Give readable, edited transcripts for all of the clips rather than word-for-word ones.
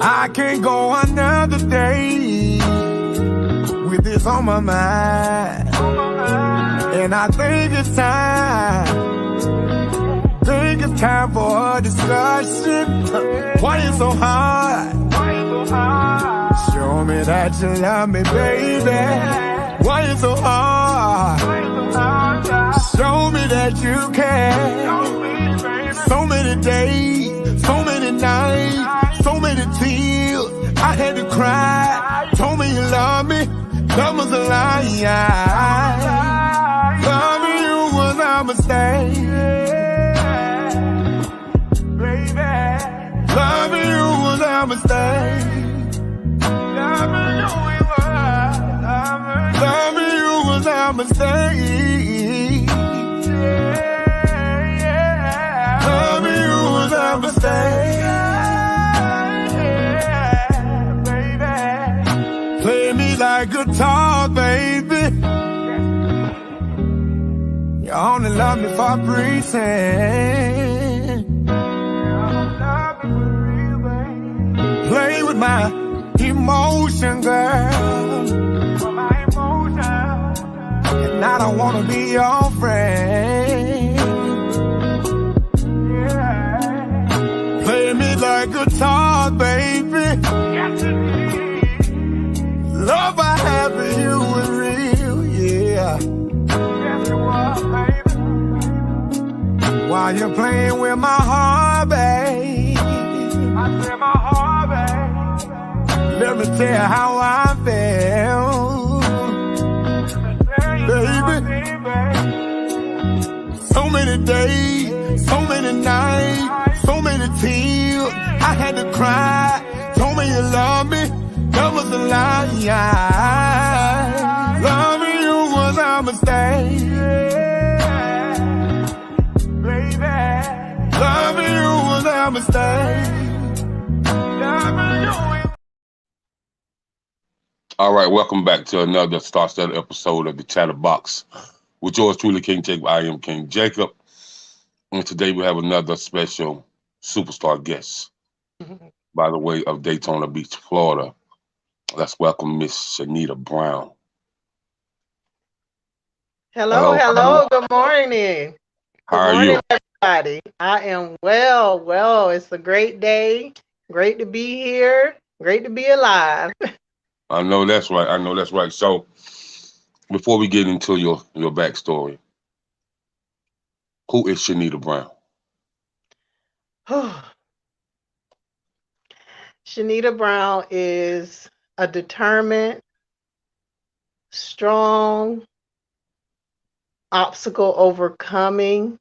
I can't go another day with this on my mind. And I think it's time for a discussion. Why you so hard? Show me that you love me, baby. Why you so hard? Show me that you care. So many days, so many nights, so many tears. I had to cry. Told me you love me. That was a lie. Loving you was a mistake. Loving you was a mistake. Loving you was a mistake. Loving you was a mistake. Play me like guitar, baby. You only love me for breathing. Play with my emotion, girl. And I don't wanna be your friend. Play me like guitar, baby. Love I have for you is real, yeah. While you're playing with my heart, babe. Let me tell you how I feel, baby. So many days, so many nights, so many tears. I had to cry. Told me you love me. That was a lie. Loving you was a mistake. Loving you was a mistake. Loving you. All right, welcome back to another star-studded episode of the Chatterbox with yours truly, King Jacob. I am King Jacob, and today we have another special superstar guest by the way of Daytona Beach, Florida. Let's welcome Miss Shanita Brown. Hello. Good morning. How are you? Everybody. I am well. It's a great day. Great to be here. Great to be alive. I know that's right. So, before we get into your backstory, who is Shanita Brown? Shanita Brown is a determined, strong, obstacle overcoming.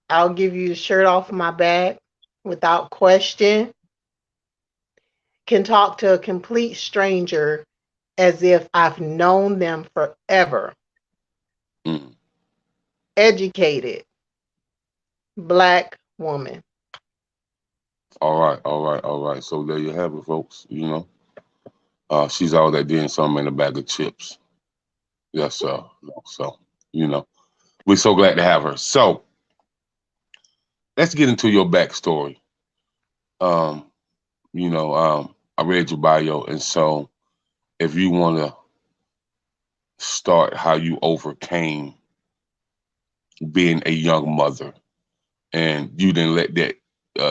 I'll give you the shirt off my back without question. Can talk to a complete stranger as if I've known them forever. Educated Black woman. All right. So there you have it, folks. You know, she's all that being something in a bag of chips. Yes, sir. So, you know, we're so glad to have her. So, let's get into your backstory. I read your bio, and so if you want to start how you overcame being a young mother, and you didn't let that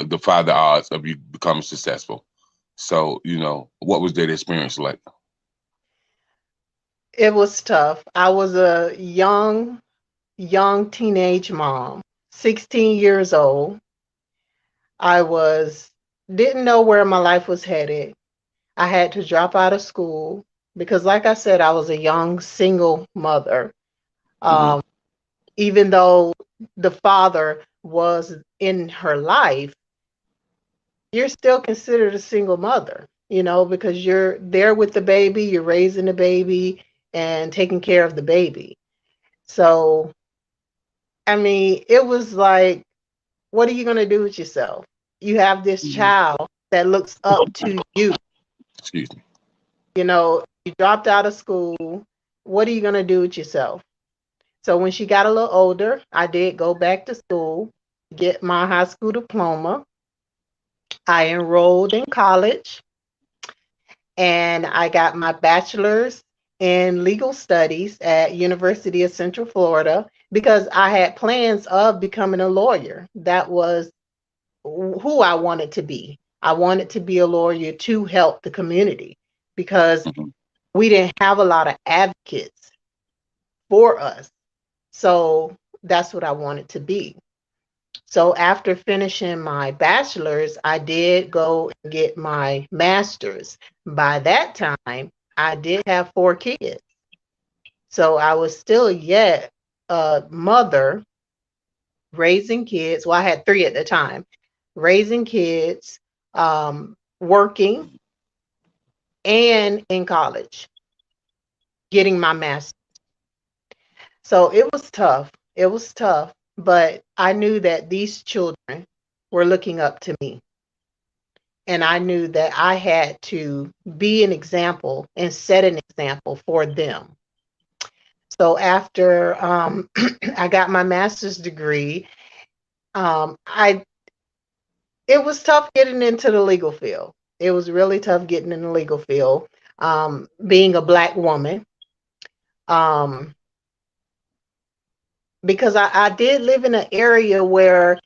defy the odds of you becoming successful. So, you know, what was that experience like? It was tough. I was a young teenage mom, 16 years old. I didn't know where my life was headed. I had to drop out of school because, like I said, I was a young single mother. Even though the father was in her life, you're still considered a single mother, you know, because you're there with the baby, you're raising the baby and taking care of the baby. So, I mean, it was like, what are you going to do with yourself? You have this child that looks up to you. Excuse me. You know, you dropped out of school. What are you going to do with yourself? So when she got a little older, I did go back to school, get my high school diploma. I enrolled in college and I got my bachelor's in legal studies at University of Central Florida because I had plans of becoming a lawyer. That was who I wanted to be. I wanted to be a lawyer to help the community because Hmm. we didn't have a lot of advocates for us. So that's what I wanted to be. So after finishing my bachelor's, I did go and get my master's. By that time, I did have 4 kids. So I was still yet a mother raising kids. Well, I had 3 at the time, raising kids, working, and in college, getting my master's. So it was tough. It was tough, but I knew that these children were looking up to me. And I knew that I had to be an example and set an example for them. So after I got my master's degree, I it was tough getting into the legal field. It was really tough getting in the legal field, being a Black woman, um, because I did live in an area where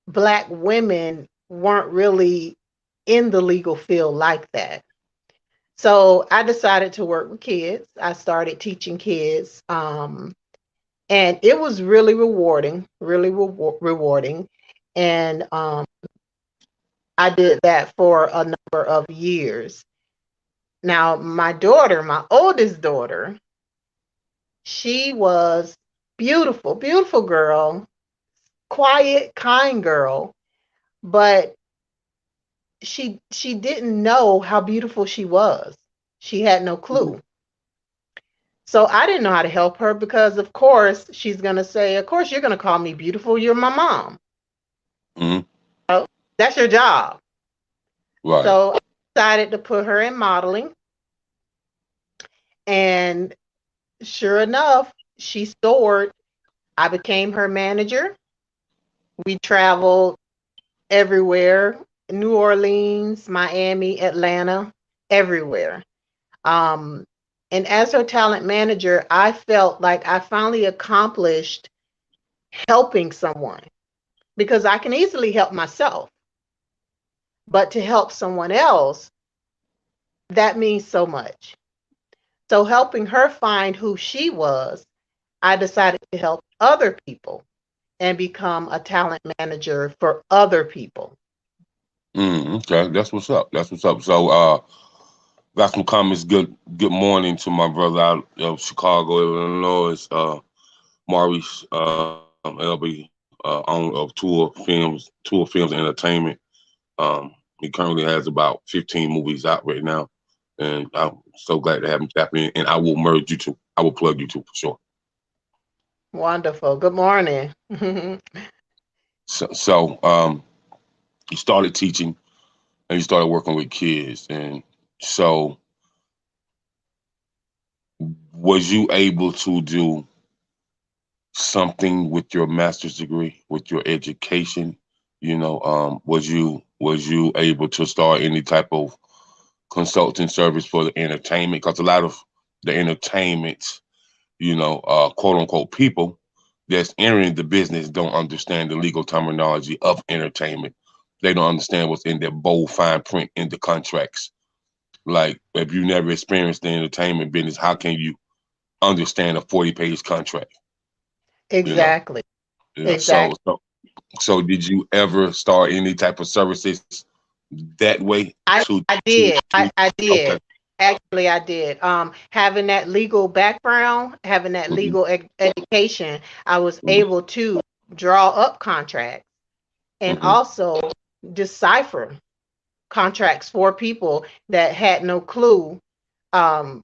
Black women weren't really in the legal field like that. So I decided to work with kids. I started teaching kids, and it was really rewarding, really rewarding. And I did that for a number of years. Now, my daughter, my oldest daughter, she was beautiful, beautiful girl, quiet, kind girl, but she didn't know how beautiful she was. She had no clue. So I didn't know how to help her because, of course, she's going to say, of course, you're going to call me beautiful. You're my mom. Hmm. So that's your job. Right. So I decided to put her in modeling. And sure enough, she soared. I became her manager. We traveled everywhere, New Orleans, Miami, Atlanta, everywhere. Um, and as her talent manager, I felt like I finally accomplished helping someone because I can easily help myself, but to help someone else, that means so much. So helping her find who she was, I decided to help other people and become a talent manager for other people. Okay, that's what's up. That's what's up. So, got some comments. Good morning to my brother out of Chicago, Illinois. Maurice, LB, owner of Tour Films and Entertainment. He currently has about 15 movies out right now, and I'm so glad to have him tap in. And I will merge you two. I will plug you two for sure. Wonderful. Good morning. So, he started teaching and he started working with kids. And so, was you able to do something with your master's degree, with your education? Was you able to start any type of consulting service for the entertainment? Because a lot of the entertainment, quote unquote people that's entering the business don't understand the legal terminology of entertainment. They don't understand what's in that bold fine print in the contracts. Like if you never experienced the entertainment business, how can you understand a 40-page contract? You know, Exactly. So, Exactly. so did you ever start any type of services that way I, to I to did. to? I Okay. did. Actually, I did. Having that legal background, having that Hmm. legal education, I was Hmm. able to draw up contracts and Hmm. also decipher contracts for people that had no clue um,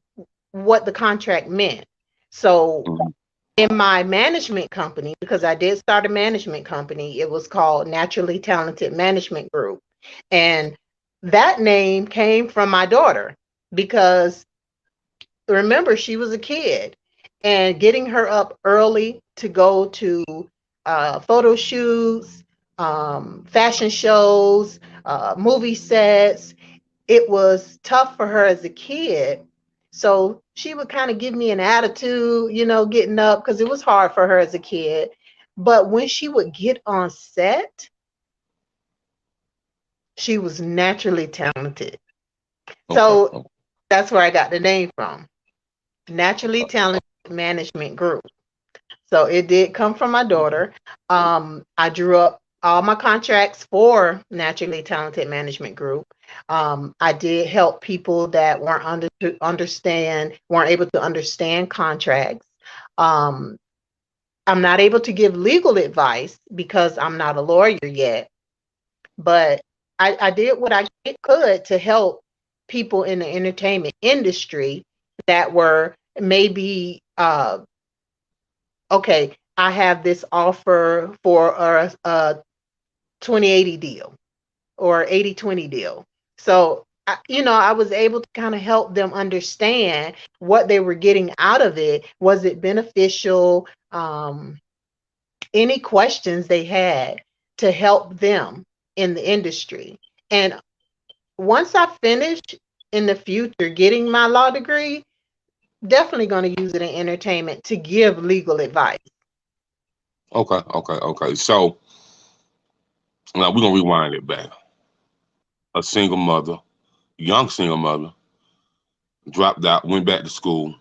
what the contract meant. So Hmm. in my management company, because I did start a management company, it was called Naturally Talented Management Group. And that name came from my daughter because remember, she was a kid and getting her up early to go to photo shoots, fashion shows, movie sets. It was tough for her as a kid. So she would kind of give me an attitude, getting up because it was hard for her as a kid. But when she would get on set, she was naturally talented. Okay. So that's where I got the name from. Naturally Talented Management Group. So it did come from my daughter. I drew up all my contracts for Naturally Talented Management Group. I did help people that weren't able to understand contracts. Um, I'm not able to give legal advice because I'm not a lawyer yet, but I did what I could to help people in the entertainment industry that were maybe okay, I have this offer for a 20/80 deal or 80/20 deal. So, I was able to kind of help them understand what they were getting out of it. Was it beneficial? Any questions they had to help them in the industry. And once I finish in the future getting my law degree, definitely going to use it in entertainment to give legal advice. Okay. Okay. Okay. So now we're gonna rewind it back. A single mother, young single mother, dropped out, went back to school,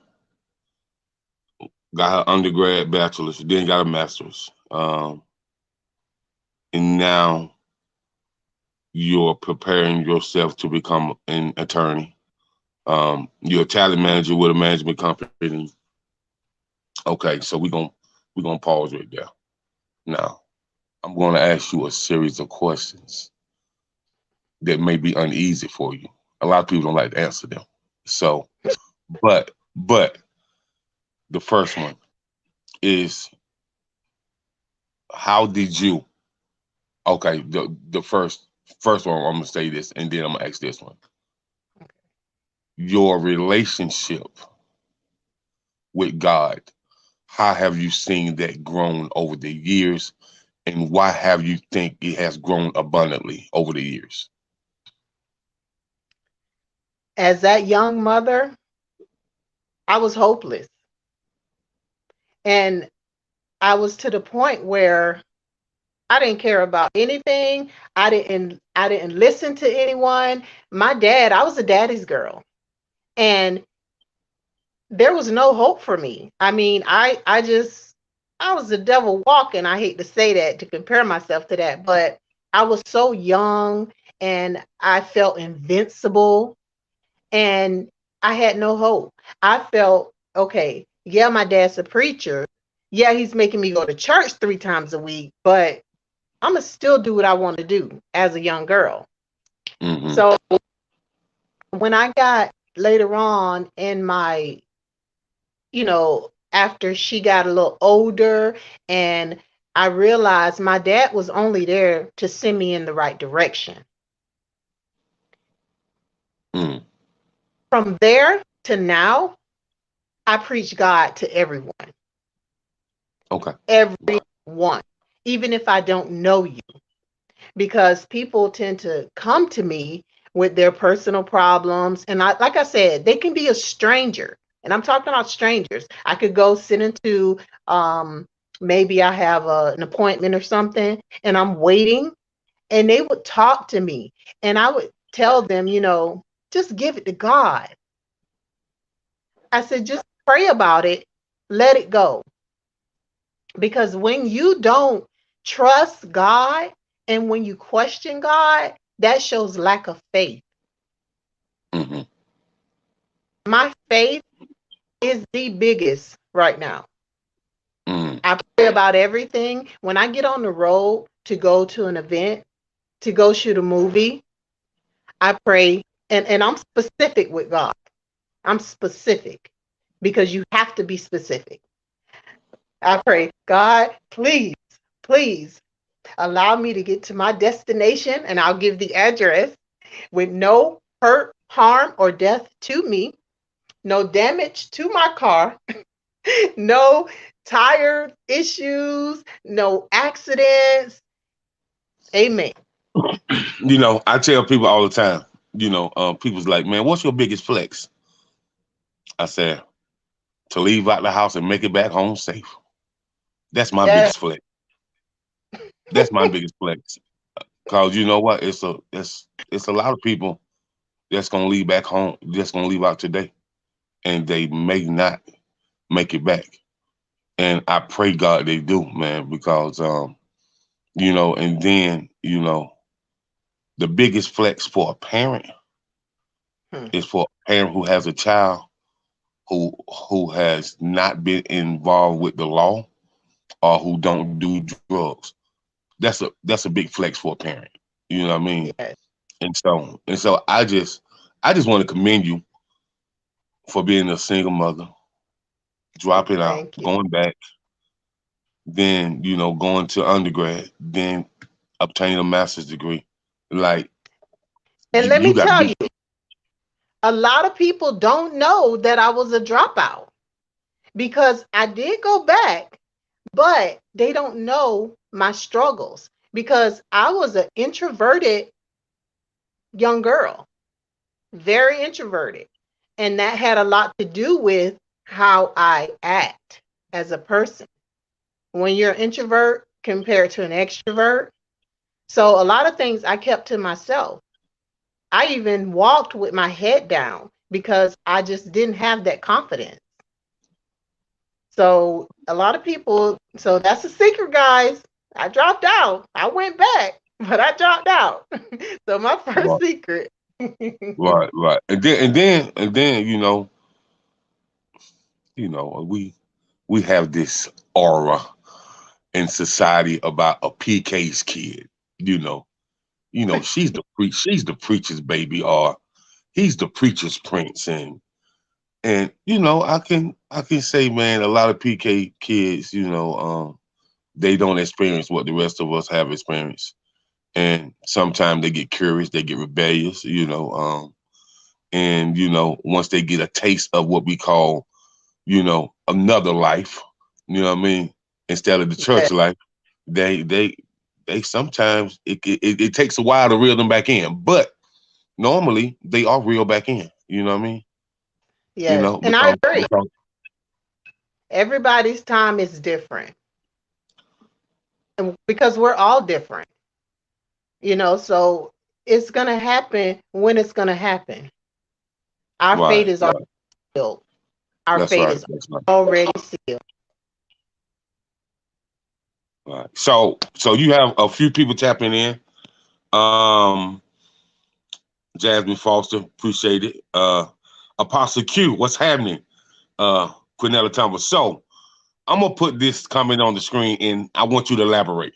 got her undergrad bachelor's, then got a master's, and now you're preparing yourself to become an attorney. You're a talent manager with a management company. Okay, so we're gonna pause right there. Now, I'm gonna ask you a series of questions that may be uneasy for you. A lot of people don't like to answer them. So, but the first one is how did you? Okay, the first one I'm gonna say this, and then I'm gonna ask this one. Your relationship with God. How have you seen that grown over the years, and why have you think it has grown abundantly over the years? As that young mother, I was hopeless. And I was to the point where I didn't care about anything. I didn't listen to anyone. My dad, I was a daddy's girl. And there was no hope for me. I mean, I was the devil walking. I hate to say that to compare myself to that, but I was so young and I felt invincible and I had no hope. I felt, okay, yeah, my dad's a preacher. Yeah, he's making me go to church 3 times a week, but I'm gonna still do what I want to do as a young girl. Mm-hmm. So when I got later on in my, after she got a little older and I realized my dad was only there to send me in the right direction. Mm. From there to now, I preach God to everyone, Okay. everyone, even if I don't know you, because people tend to come to me with their personal problems. And like I said, they can be a stranger. And I'm talking about strangers. I could go sit into, maybe I have an appointment or something, and I'm waiting, and they would talk to me. And I would tell them, just give it to God. I said, just pray about it, let it go. Because when you don't trust God and when you question God, that shows lack of faith. Mm-hmm. My faith is the biggest right now. Mm. I pray about everything. When I get on the road to go to an event, to go shoot a movie, I pray, and I'm specific with God. I'm specific because you have to be specific. I pray, God, please, please allow me to get to my destination, and I'll give the address with no hurt, harm, or death to me, no damage to my car, no tire issues, no accidents. Amen. I tell people all the time, people's like, man, what's your biggest flex? I said, to leave out the house and make it back home safe. That's my That biggest flex. That's my biggest flex. Cause you know what? It's a lot of people that's gonna leave back home, that's gonna leave out today, and they may not make it back. And I pray God they do, man, because and then the biggest flex for a parent hmm, is for a parent who has a child who has not been involved with the law or who don't do drugs. That's a big flex for a parent. You know what I mean? yes. And so I just want to commend you for being a single mother, dropping out, Thank you. going back, then going to undergrad, then obtaining a master's degree. Like And you, let you me got to tell be you, a lot of people don't know that I was a dropout because I did go back, but they don't know my struggles because I was an introverted young girl, very introverted. And that had a lot to do with how I act as a person. When you're an introvert compared to an extrovert, so a lot of things I kept to myself. I even walked with my head down because I just didn't have that confidence. So a lot of people, so that's a secret, guys. I dropped out. I went back, but I dropped out. So my first right, secret. right. And then we have this aura in society about a PK's kid. You know, she's the preacher's baby, or he's the preacher's prince, and I can say, man, a lot of PK kids, they don't experience what the rest of us have experienced, and sometimes they get curious, they get rebellious, and once they get a taste of what we call, another life, you know what I mean, instead of the Yes, church life, they sometimes it takes a while to reel them back in, but normally they are reeled back in. You know what I mean? yes. And I agree. Because Everybody's time is different. And because we're all different, so it's going to happen when it's going to happen. Our fate right, is already right, sealed. Our that's fate right, is that's right, already sealed. right. So you have a few people tapping in. Um, Jasmine Foster, appreciate it. Apostle Q, what's happening? Quinella Thomas. So I'm gonna put this comment on the screen, and I want you to elaborate.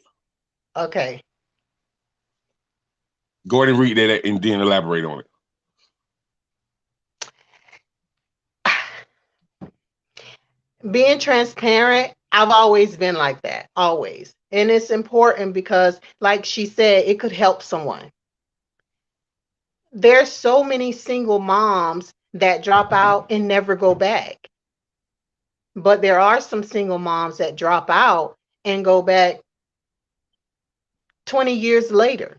Okay. Go ahead and read that, and then elaborate on it. Being transparent, I've always been like that, always. And it's important because, like she said, it could help someone. There's so many single moms that drop out and never go back. But there are some single moms that drop out and go back 20 years later.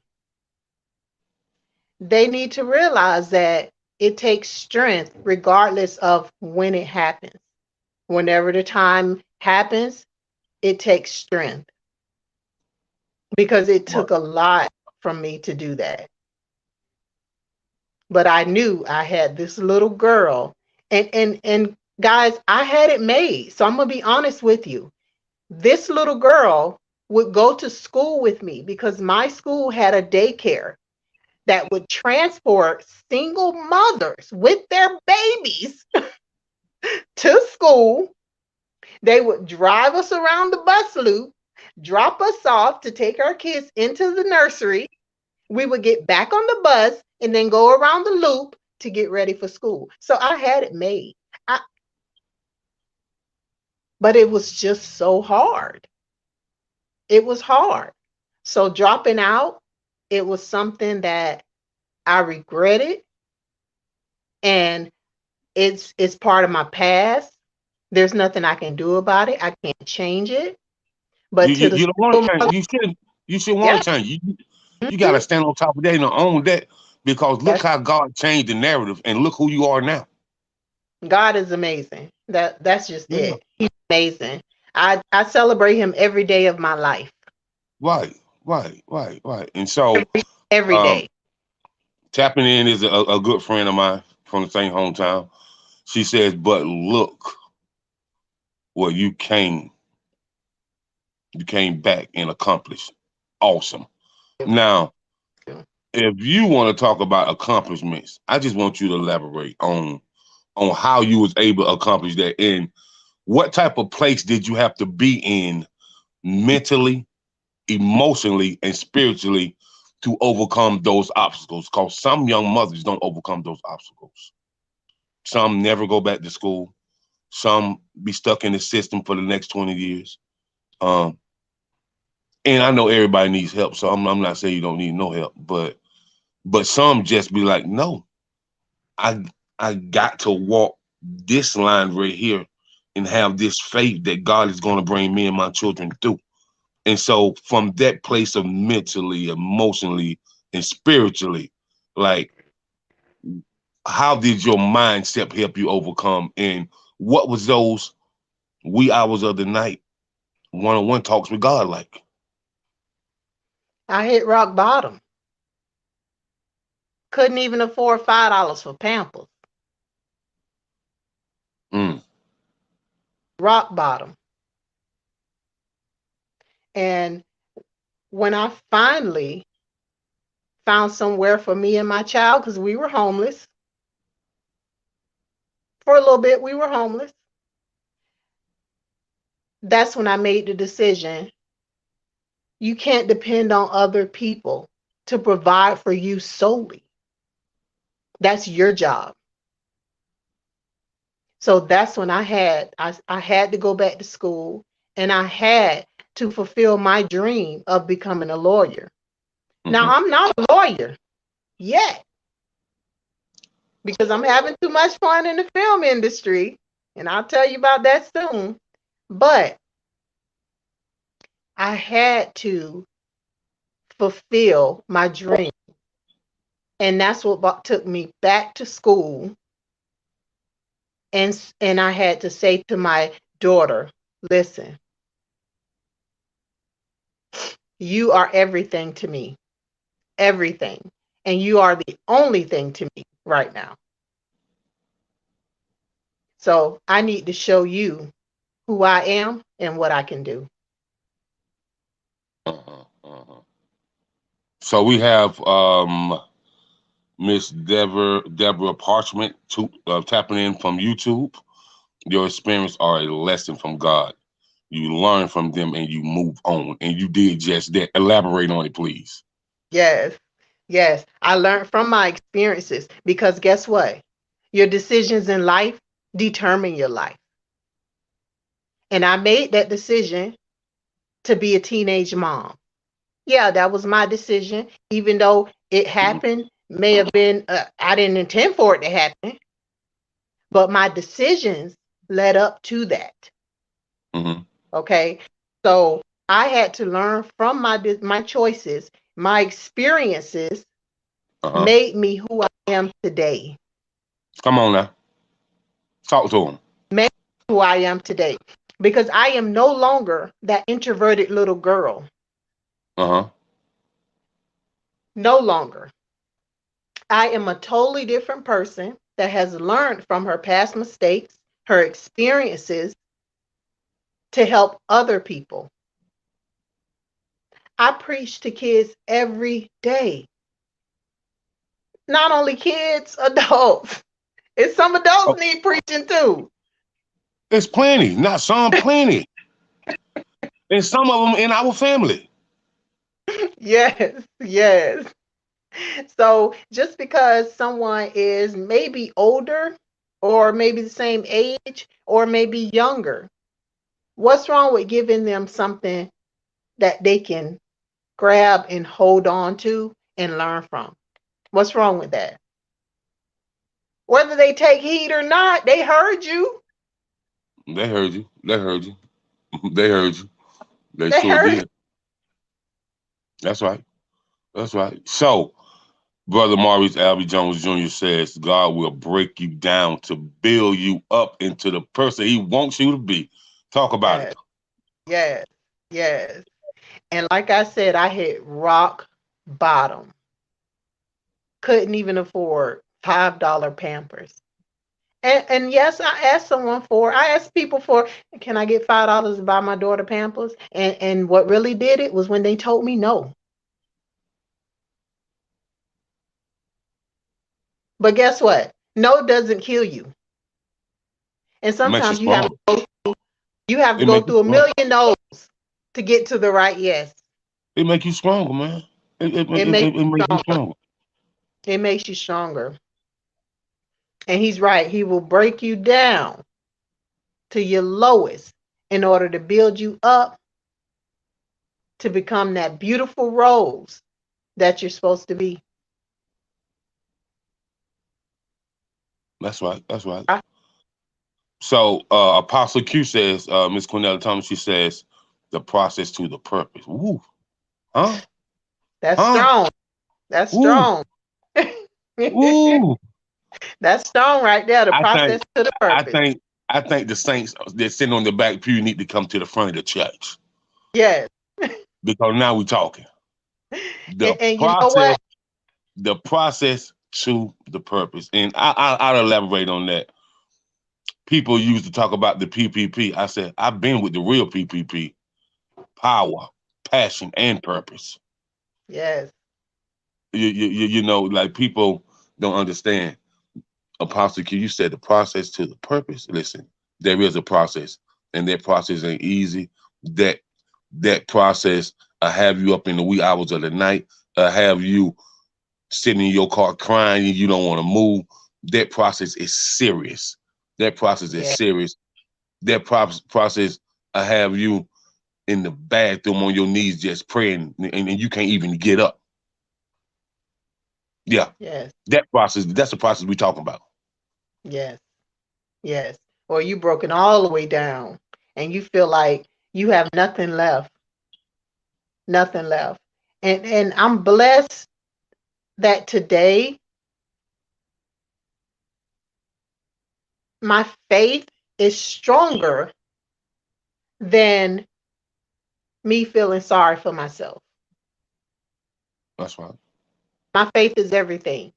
They need to realize that it takes strength regardless of when it happens. Whenever the time happens, it takes strength because it Right, took a lot from me to do that. But I knew I had this little girl, and guys, I had it made. So I'm gonna be honest with you. This little girl would go to school with me because my school had a daycare that would transport single mothers with their babies to school. They would drive us around the bus loop, drop us off to take our kids into the nursery. We would get back on the bus and then go around the loop to get ready for school. So I had it made. I, but it was just so hard. It was hard. So dropping out, it was something that I regretted, and it's part of my past. There's nothing I can do about it. I can't change it. you But you, to the you don't want single to change. mother, You should yeah, want to change. You got to Mhm. stand on top of that and own that, because look That's how God changed the narrative and look who you are now. God is amazing. That's just Yeah. it. He's amazing. I celebrate him every day of my life. Right, right. And so, Every um, day. tapping in is a good friend of mine from the same hometown. She says, but look what you came back and accomplished. Awesome. Now, if you want to talk about accomplishments, I just want you to elaborate on how you was able to accomplish that, and what type of place did you have to be in mentally, emotionally, and spiritually to overcome those obstacles. Because some young mothers don't overcome those obstacles. Some never go back to school. Some be stuck in the system for the next 20 years. Um, and I know everybody needs help, so I'm not saying you don't need no help, but some just be like, no, I I got to walk this line right here and have this faith that God is going to bring me and my children through. And so from that place of mentally, emotionally, and spiritually, like, how did your mindset help you overcome? And what was those wee hours of the night one-on-one talks with God like? I hit rock bottom. Couldn't even afford $5 for Pampers. Mm, Rock bottom. And when I finally found somewhere for me and my child, because we were homeless for a little bit, we were homeless. That's when I made the decision. You can't depend on other people to provide for you solely. That's your job. So that's when I had to go back to school, and I had to fulfill my dream of becoming a lawyer. mm-hmm, Now I'm not a lawyer yet because I'm having too much fun in the film industry, and I'll tell you about that soon. But I had to fulfill my dream, and that's what took me back to school. And I had to say to my daughter, listen, you are everything to me, everything. And you are the only thing to me right now. So I need to show you who I am and what I can do. uh-huh. So we have Miss Deborah Parchment tapping in from YouTube. Your experience are a lesson from God. You learn from them and you move on. And you did just that. Elaborate on it, please. Yes, yes. I learned from my experiences because guess what? Your decisions in life determine your life. And I made that decision to be a teenage mom. Yeah, that was my decision, even though it happened, may have been, I didn't intend for it to happen, but my decisions led up to that. Mm-hmm. Okay. So I had to learn from my choices, my experiences Uh-huh. made me who I am today. Come on now. Talk to him. Made me who I am today. Because I am no longer that introverted little girl. Uh-huh. No longer. I am a totally different person that has learned from her past mistakes, her experiences to help other people. I preach to kids every day. Not only kids, adults. And some Oh, adults need preaching too. it's plenty. Not some, plenty. And some of them in our family. Yes, yes. So just because someone is maybe older or maybe the same age or maybe younger, what's wrong with giving them something that they can grab and hold on to and learn from? What's wrong with that? Whether they take heed or not, they heard you. They heard you. They heard you. They heard you. They They sure heard did. That's right. That's right. So, Brother Maurice Albie Jones Jr. says God will break you down to build you up into the person He wants you to be. Talk about it. Yes, yes, yes. And like I said, I hit rock bottom. Couldn't even afford $5 Pampers. And yes, I asked people for, can I get $5 to buy my daughter Pampers? And what really did it was when they told me no. But guess what? No doesn't kill you. And It makes you sometimes strong. you have to It go makes you through a strong. million no's to get to the right yes. It makes you stronger, man. It makes It you makes you stronger. stronger. It makes you stronger. And he's right. He will break you down to your lowest in order to build you up to become that beautiful rose that you're supposed to be. That's right. That's right. I- So, Apostle Q says, Miss Cornelia Thomas, she says, the process to the purpose. Woo. Huh? That's Huh? strong. That's Woo. strong. Woo. That's strong right there. The I process think, to the I purpose. think, I think the saints that sitting on the back pew need to come to the front of the church Yes. because now we're talking. The And you know process, what? the process to the purpose, and I'll elaborate on that. People used to talk about the PPP. I said I've been with the real PPP: power, passion, and purpose. Yes. You know, like people don't understand. Apostle Q, you said the process to the purpose. Listen, there is a process, and that process ain't easy. That that process have you up in the wee hours of the night, have you sitting in your car crying and you don't want to move. That process is serious. That process is Yes. serious. That process have you in the bathroom on your knees just praying and you can't even get up. Yeah, Yes. that process, that's the process we talking about. Yes. Yes. Or you broken all the way down and you feel like you have nothing left. Nothing left. And I'm blessed that today my faith is stronger than me feeling sorry for myself. That's right. My faith is everything.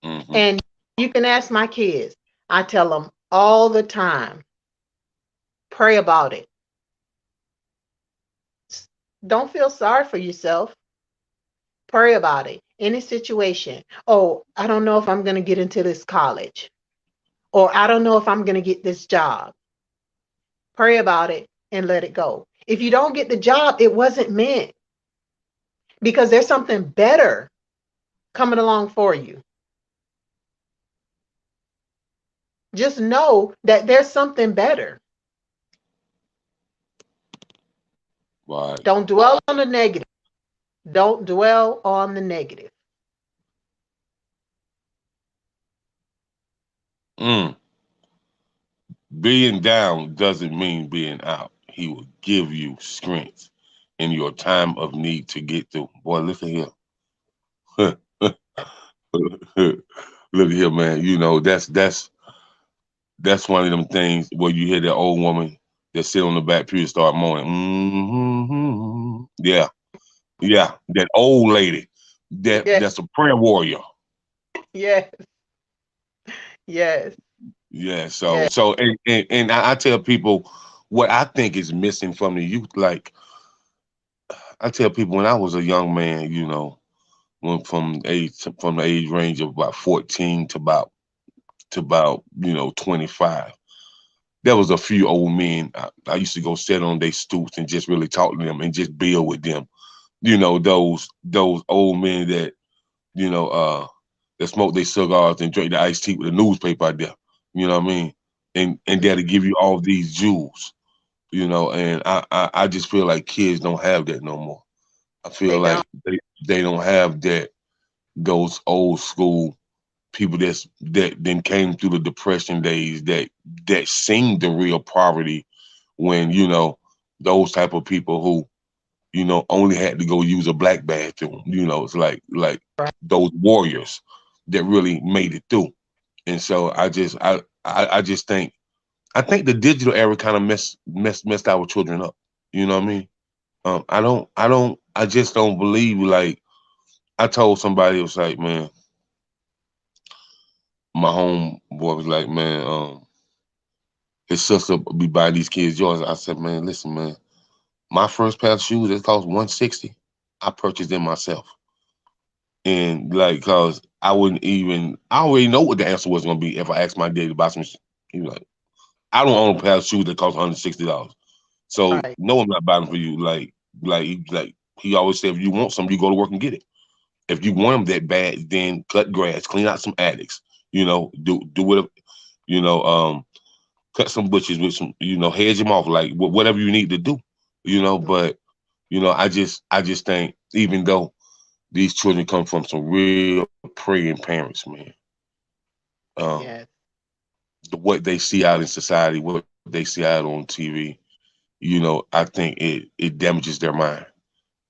Mm-hmm. And you can ask my kids. I tell them all the time, pray about it. Don't feel sorry for yourself. Pray about it. Any situation. Oh, I don't know if I'm going to get into this college. Or I don't know if I'm going to get this job. Pray about it and let it go. If you don't get the job, it wasn't meant because there's something better coming along for you. Just know that there's something better. Right. Don't dwell on the negative. Don't dwell on the negative. Mm. Being down doesn't mean being out. He will give you strength in your time of need to get through. Boy, listen here. Look here, man. You know, that's one of them things where you hear that old woman that sit on the back pew and start moaning. Mm-hmm. Yeah, yeah. That old lady. Yes, That's a prayer warrior. yes, yes, Yeah. yes. And I tell people what I think is missing from the youth. Like I tell people when I was a young man, you know, went from the age range of about 14 to about 25. There was a few old men. I used to go sit on their stoops and just really talk to them and just build with them. You know, those old men you know uh that smoke their cigars and drink the iced tea with a newspaper out there. You know what I mean? And that'll give you all these jewels. And I just feel like kids don't have that no more. I feel They don't. like they don't have those old school people that then came through the depression days that seen the real poverty when those type of people who only had to go use a black bathroom. It's like those warriors that really made it through. And so I just think the digital era kind of messed our children up. You know what I mean? I just don't believe, like, I told somebody, it was like, man, my home boy was like, man, his sister be buying these kids yours. I said, man, listen, man, my first pair of shoes, it cost 160. I purchased them myself. And like, cause I already know what the answer was gonna be if I asked my dad to buy some. He was like, I don't own a pair of shoes that cost $160. So Right. no, I'm not buying them for you. Like he always said, if you want some, you go to work and get it. If you want them that bad, then cut grass, clean out some attics. Do whatever. You know, cut some bushes with some. Hedge them off, like whatever you need to do. But I just think, even though these children come from some real praying parents, man, um, Yes. what they see out in society, what they see out on TV, I think it damages their mind.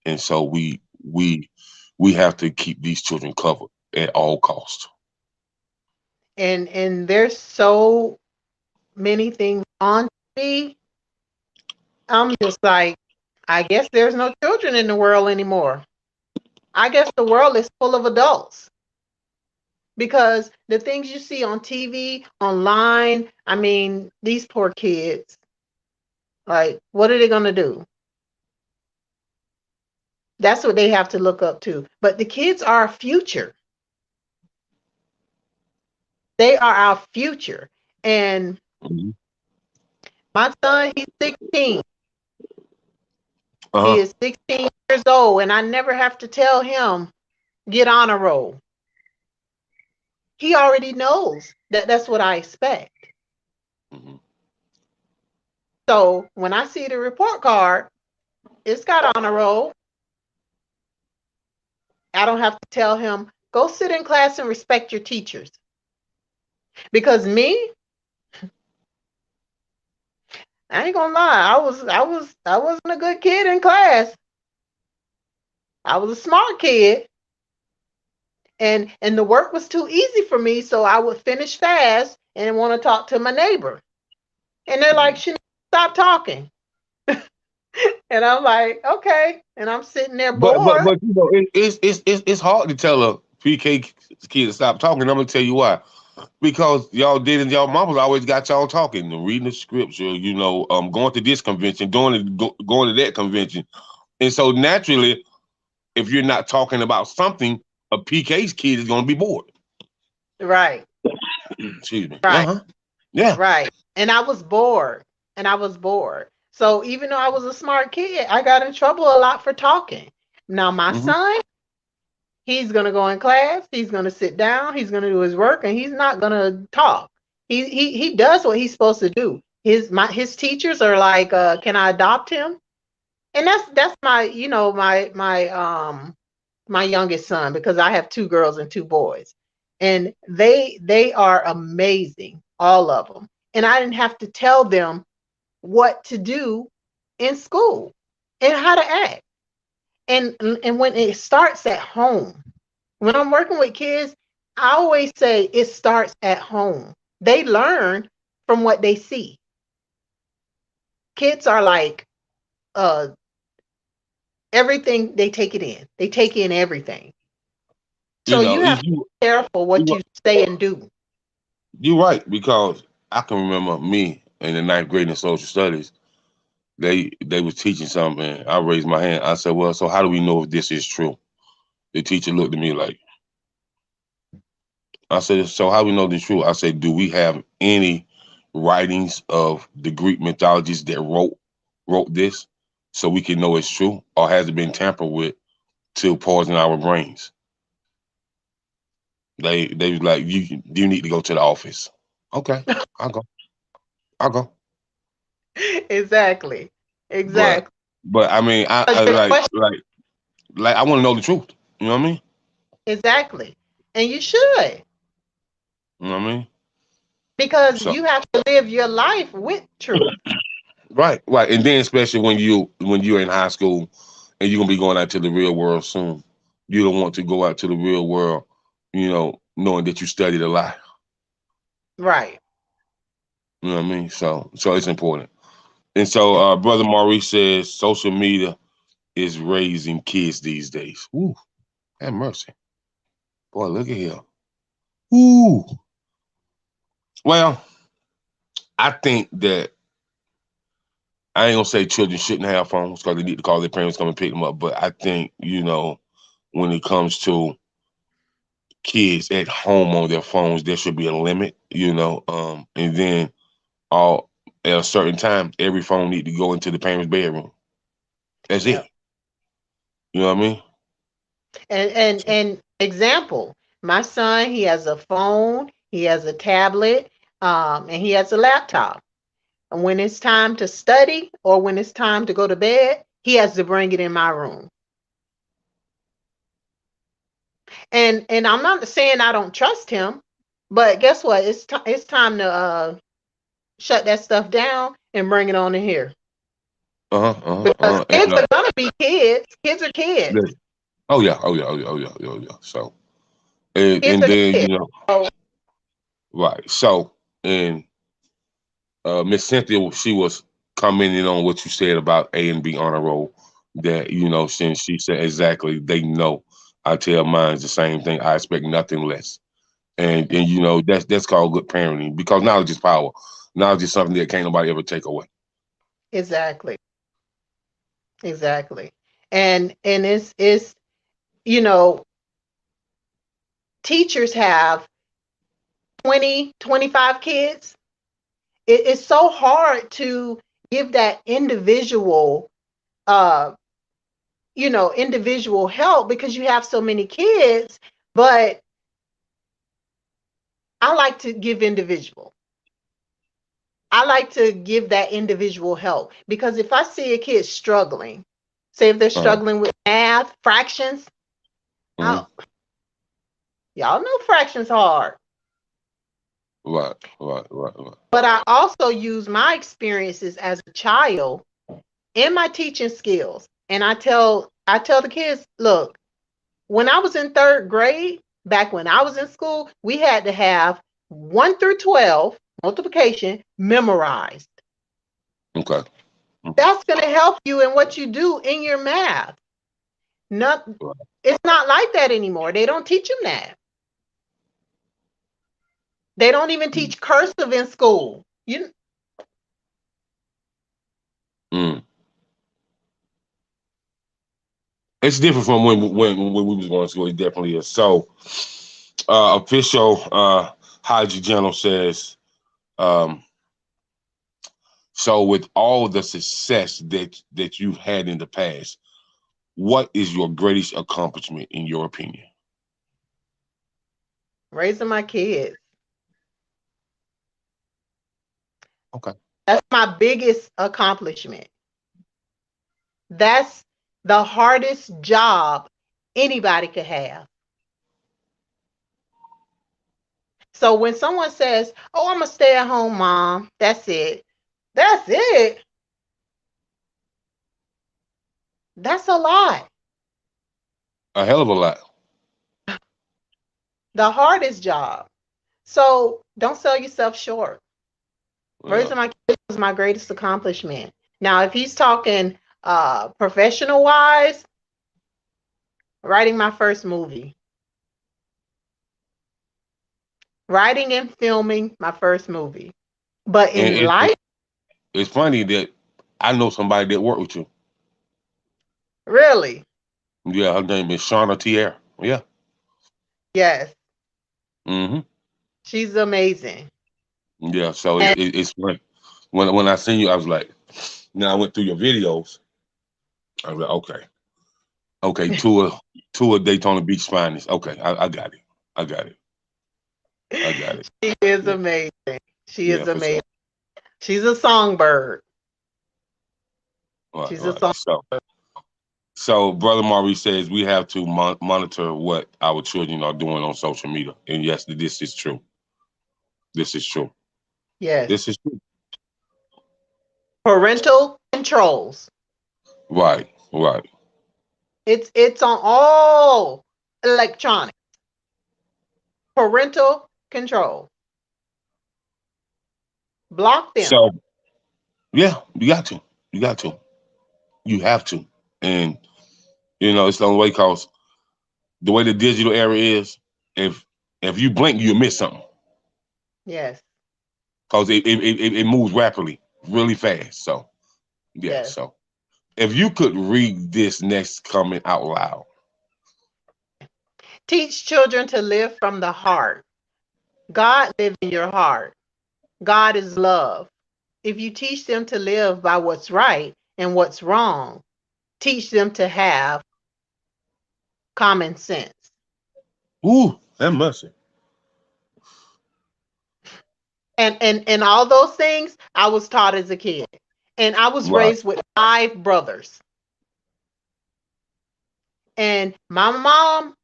And so we have to keep these children covered at all costs. And there's so many things on TV. I'm just like, I guess there's no children in the world anymore. I guess the world is full of adults because the things you see on TV, online, I mean, these poor kids, like, what are they going to do? That's what they have to look up to. But the kids are our future. They are our future. And Hmm. my son, he's 16. He Uh-huh. is 16 years old, and I never have to tell him, get on a roll. He already knows that that's what I expect. Hmm. So when I see the report card, it's got on a roll. I don't have to tell him, go sit in class and respect your teachers. Because me, I ain't gonna lie, I wasn't a good kid in class. I was a smart kid, and the work was too easy for me, so I would finish fast and want to talk to my neighbor. And they're like, Hmm. Shanita, stop talking. And I'm like, okay. And I'm sitting there bored. But it's hard to tell a PK kid to stop talking. I'm gonna tell you why. Because y'all did, and y'all mamas always got y'all talking, and reading the scripture, going to this convention, going to that convention. And so naturally, if you're not talking about something, a PK's kid is gonna be bored. Right, Excuse me. right, Uh-huh. Yeah. right. And I was bored. And I was bored. So even though I was a smart kid, I got in trouble a lot for talking. Now my Hmm. son, he's gonna go in class, he's gonna sit down, he's gonna do his work, and he's not gonna talk. He does what he's supposed to do. His teachers are like, can I adopt him? And that's my, my youngest son, because I have two girls and two boys. And they are amazing, all of them. And I didn't have to tell them what to do in school and how to act. And when it starts at home, when I'm working with kids, I always say it starts at home. They learn from what they see. Kids are like, uh everything, they take it in. They take in everything. You So know, you have you to be careful what you you say and do. you're right, because I can remember me in the ninth grade in social studies. They was teaching something. I raised my hand. I said, "Well, so how do we know if this is true?" The teacher looked at me like, I said, "So how do we know this is true?" I said, "Do we have any writings of the Greek mythologies that wrote this, so we can know it's true, or has it been tampered with to poison our brains?" They was like, "You need to go to the office." Okay, I'll go. I'll go. Exactly. But Exactly. I mean, Because I your question, like I want to know the truth. You know what I mean? exactly. And you should, You know what I mean? because So you have to live your life with truth. right, right, and then especially when you're in high school, and you're gonna be going out to the real world soon. You don't want to go out to the real world, knowing that you studied a lot. Right. You know what I mean? So it's important. And so, brother Maurice says social media is raising kids these days. Ooh, have mercy, boy. Look at here. Ooh. Well, I think that I ain't gonna say children shouldn't have phones because they need to call their parents come and pick them up. But I think when it comes to kids at home on their phones, there should be a limit. And then all at a certain time, every phone need to go into the parents' bedroom. That's Yeah. it. You know what I mean? And example, my son, he has a phone, he has a tablet, and he has a laptop. And when it's time to study or when it's time to go to bed, he has to bring it in my room. And I'm not saying I don't trust him, but guess what? It's time to shut that stuff down and bring it on in here. Because And, kids are gonna be kids. Kids are yeah. kids. Oh yeah, oh yeah, oh yeah, oh yeah, oh yeah. So Kids and are then kids. So right. So and Miss Cynthia, she was commenting on what you said about A and B honor roll. That since she said exactly, they know. I tell mine the same thing. I expect nothing less, and that's called good parenting because knowledge is power. Knowledge is something that can't nobody ever take away. exactly, exactly. And it's you know, teachers have 20, 25 kids. It's so hard to give that individual uh individual help because you have so many kids, but I like to give individual. I like to give that individual help because if I see a kid struggling, say if they're Uh, struggling with math, fractions, mhm. I, y'all know fractions hard. Right, right, right, right. But I also use my experiences as a child in my teaching skills. And I tell the kids, look, when I was in third grade, back when I was in school, we had to have 1 through 12 multiplication memorized. Okay. That's going to help you in what you do in your math. Not, Right. it's not like that anymore. They don't teach them that. They don't even teach cursive in school. Mm. It's different from when we was going to school. It definitely is. So, official Haji General says, um, so with all the success that you've had in the past, what is your greatest accomplishment in your opinion? raising my kids. Okay. That's my biggest accomplishment. That's the hardest job anybody could have. So when someone says, "Oh, I'm a stay-at-home mom," that's it. That's it. That's a lot. A hell of a lot. The hardest job. So don't sell yourself short. Yeah. Raising my kids was my greatest accomplishment. Now, if he's talking professional wise, writing my first movie, writing and filming my first movie. But And in life, it's funny that I know somebody that worked with you. really, Yeah, her name is Shauna Tierra. Yeah. yes, Mm-hmm. she's amazing. Yeah. So And it's funny. When I seen you, I was like, now I went through your videos. I was like, okay. Okay, tour Daytona Beach finest. Okay, I got it. I got it. I got it. she is Yeah, amazing. She yeah, is for sure. amazing. She's a songbird. All right, She's all a right. song. So brother Maurice says we have to monitor what our children are doing on social media, and yes, this is true. This is true. Yes. This is true. Parental controls. Right, right. It's on all electronic parental control. Block them. So yeah, you got to. You got to. You have to. And it's the only way because the way the digital era is, if you blink, you miss something. Yes. Because it moves rapidly, really fast. So yeah, Yes. so if you could read this next comment out loud. Teach children to live from the heart. God lives in your heart. God is love. If you teach them to live by what's right and what's wrong, teach them to have common sense. Ooh, that must. And all those things I was taught as a kid. And I was Right. raised with 5 brothers. And my mom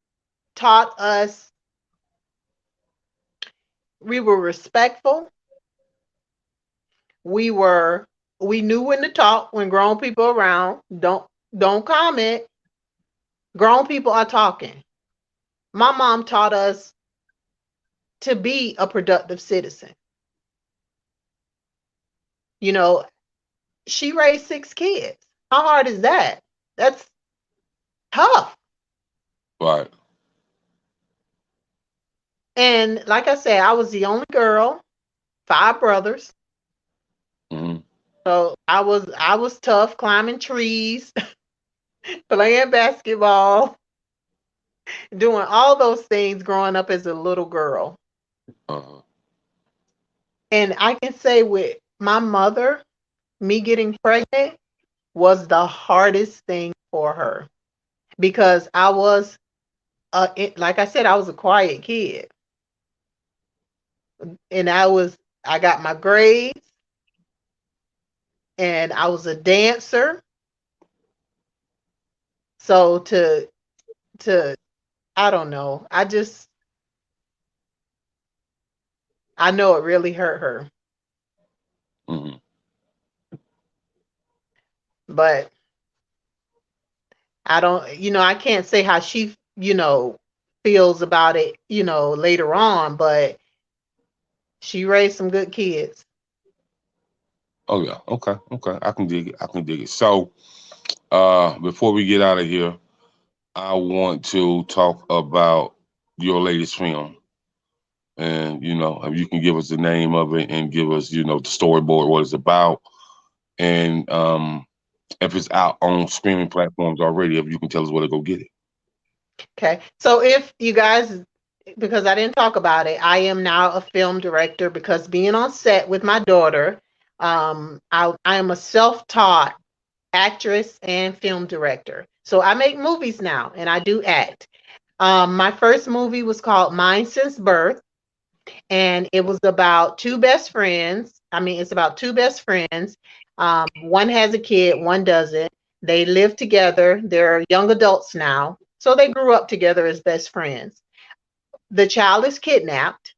taught us we were respectful. We were we knew when to talk when grown people around. Don't comment. Grown people are talking. My mom taught us to be a productive citizen. You know, she raised 6 kids. How hard is that? That's tough. Right. And like I said, I was the only girl, 5 brothers. Hmm. So I was tough climbing trees, playing basketball, doing all those things growing up as a little girl. Uh-huh. And I can say with my mother, me getting pregnant was the hardest thing for her because like I said, I was a quiet kid. And I got my grades and I was a dancer. So to I don't know. I know it really hurt her. Hmm. But I don't, I can't say how she, feels about it, later on, but she raised some good kids. Oh yeah. Okay. Okay. I can dig it. I can dig it. So before we get out of here, I want to talk about your latest film. And if you can give us the name of it and give us the storyboard, what it's about, and if it's out on streaming platforms already, if you can tell us where to go get it. Okay. So if you guys, because I didn't talk about it, I am now a film director because being on set with my daughter, I am a self-taught actress and film director. So I make movies now and I do act. My first movie was called Mine Since Birth, and it was about two best friends. I mean, it's about two best friends. One has a kid, one doesn't. They live together. They're young adults now. So they grew up together as best friends. The child is kidnapped,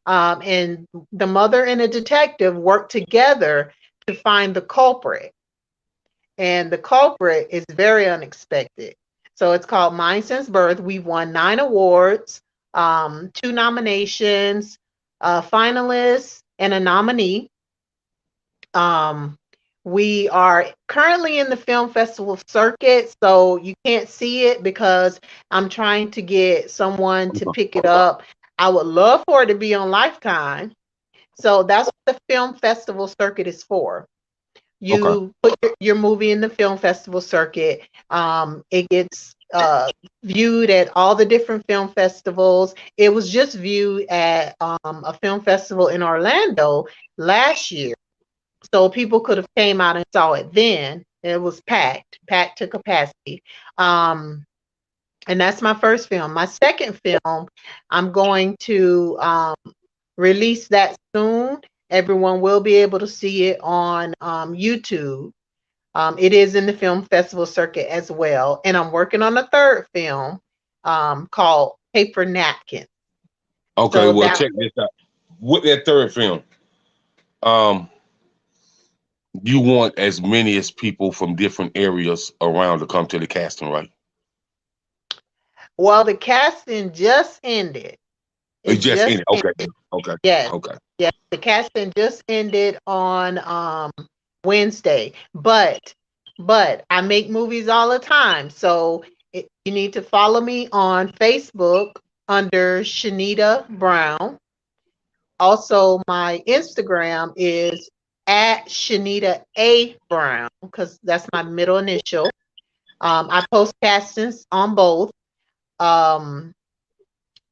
and the mother and a detective work together to find the culprit. And the culprit is very unexpected. So it's called Mine Since Birth. We've won 9 awards, 2 nominations, a finalist, and a nominee. Um, we are currently in the film festival circuit, so you can't see it because I'm trying to get someone to pick it up. I would love for it to be on Lifetime. So that's what the film festival circuit is for. Okay. You put your movie in the film festival circuit. It gets viewed at all the different film festivals. It was just viewed at a film festival in Orlando last year, so people could have came out and saw it then. It was packed to capacity. And that's my first film. My second film, I'm going to release that soon. Everyone will be able to see it on YouTube. It is in the film festival circuit as well. And I'm working on a third film called Paper Napkin. Okay. So Well, that check this out. With that third film, um, you want as many as people from different areas around to come to the casting, right? Well, the casting just ended. It It just just ended. Okay. ended. Okay. Yes, Okay. yes. The casting just ended on Wednesday. But I make movies all the time. So you need to follow me on Facebook under Shanita Brown. Also, my Instagram is at Shanita A Brown because that's my middle initial. I post castings on both. Um,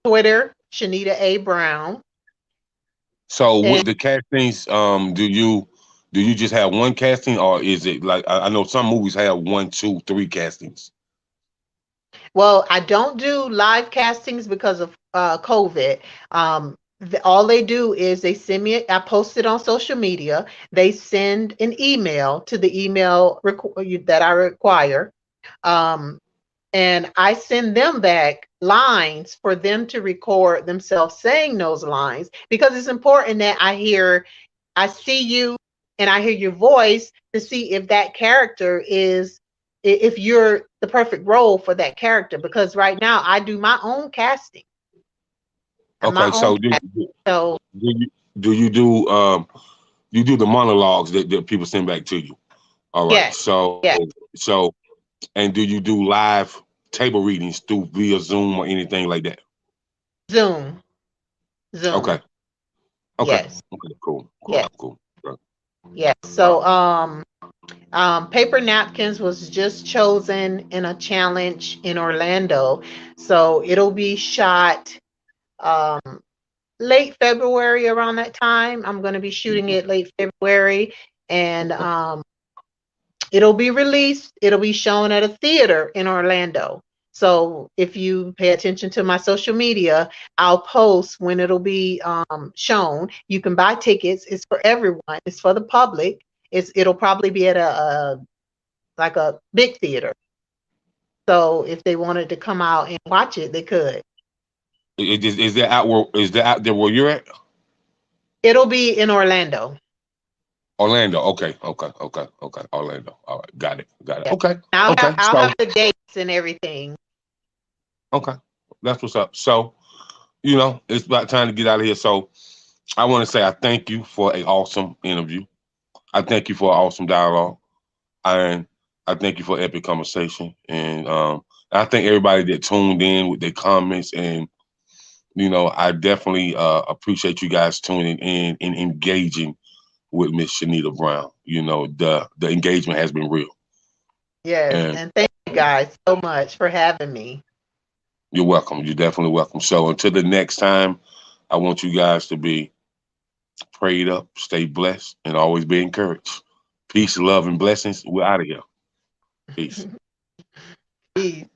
Twitter, Shanita A Brown. So And with the castings, do you just have one casting, or is it like I know some movies have one, two, three castings? well, I don't do live castings because of COVID. All they do is they send me, I post it on social media. They send an email to the email that I require. Um, and I send them back lines for them to record themselves saying those lines because it's important that I see you and I hear your voice to see if that character is, if you're the perfect role for that character. Because right now I do my own casting and my Okay, own so do casting. So you do you do the monologues that people send back to you? All right, yes, yes, so and do you do live table readings through via Zoom or anything like that? Zoom, Zoom. Okay, okay, Yes, okay, cool, yes, cool, cool. Okay. yes. So paper napkins was just chosen in a challenge in Orlando. So it'll be shot um, late February around that time. I'm going to be shooting it late February and it'll be released. It'll be shown at a theater in Orlando. So if you pay attention to my social media, I'll post when it'll be shown. You can buy tickets. It's for everyone. It's for the public. It'll probably be at a like a big theater. So if they wanted to come out and watch it, they could. Is that out there where you're at? It'll be in Orlando. Orlando. Okay, okay, okay, okay. Orlando. All right, got it, got it. Yeah. Okay, I'll have okay. I'll So have the dates and everything. okay, that's what's up. So it's about time to get out of here. So I want to say I thank you for an awesome interview. I thank you for an awesome dialogue, and I thank you for epic conversation. And I thank everybody that tuned in with their comments. And I definitely appreciate you guys tuning in and engaging with Miss Shanita Brown. The engagement has been real, Yes, and and thank you guys so much for having me. you're welcome. You're definitely welcome. So until the next time, I want you guys to be prayed up, stay blessed, and always be encouraged. Peace, love, and blessings. We're out of here. Peace. Peace.